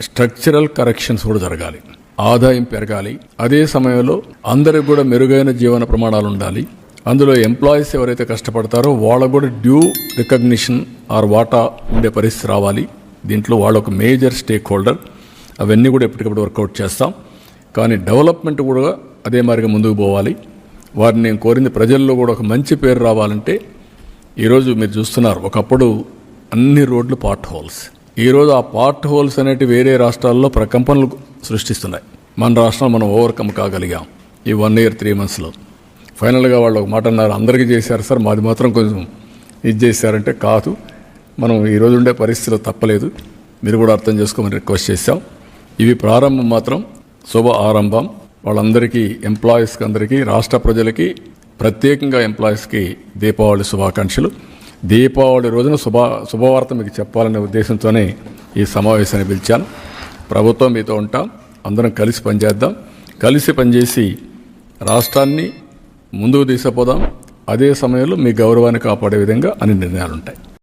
Structural corrections కూడా జరగాలి, ఆదాయం పెరగాలి, అదే సమయంలో అందరికి కూడా మెరుగైన జీవన ప్రమాణాలు ఉండాలి. అందులో ఎంప్లాయీస్ ఎవరైతే కష్టపడతారో వాళ్ళకు కూడా డ్యూ రికగ్నిషన్ ఆర్ వాటా ఉండే పరిస్థితి రావాలి. దీంట్లో వాళ్ళు ఒక మేజర్ స్టేక్ హోల్డర్. అవన్నీ కూడా ఎప్పటికప్పుడు వర్కౌట్ చేస్తాం. కానీ డెవలప్మెంట్ కూడా అదే మాదిరిగా ముందుకు పోవాలి. వారిని నేను కోరింది ప్రజల్లో కూడా ఒక మంచి పేరు రావాలంటే ఈరోజు మీరు చూస్తున్నారు, ఒకప్పుడు అన్ని రోడ్లు పార్ట్ హోల్స్. ఈరోజు ఆ పార్ట్ హోల్స్ అనేవి వేరే రాష్ట్రాల్లో ప్రకంపనలు సృష్టిస్తున్నాయి. మన రాష్ట్రంలో మనం ఓవర్కమ్ కాగలిగాం ఈ 1 year 3 monthsలో. ఫైనల్గా వాళ్ళు ఒక మాట అన్నారు, అందరికీ చేశారు సార్, మాది మాత్రం కొంచెం ఇది చేశారంటే కాదు, మనం ఈరోజు ఉండే పరిస్థితిలో తప్పలేదు, మీరు కూడా అర్థం చేసుకోమని రిక్వెస్ట్ చేశాం. ఇవి ప్రారంభం, మాత్రం శుభ ఆరంభం. వాళ్ళందరికీ, ఎంప్లాయీస్కి అందరికీ, రాష్ట్ర ప్రజలకి, ప్రత్యేకంగా ఎంప్లాయీస్కి దీపావళి శుభాకాంక్షలు. దీపావళి రోజున శుభవార్త మీకు చెప్పాలనే ఉద్దేశంతోనే ఈ సమావేశాన్ని పిలిచాను. ప్రభుత్వం మీతో ఉంటాం, అందరం కలిసి పనిచేద్దాం. కలిసి పనిచేసి రాష్ట్రాన్ని ముందుకు తీసుకుపోదాం. అదే సమయంలో మీ గౌరవాన్ని కాపాడే విధంగా అన్ని నిర్ణయాలు ఉంటాయి.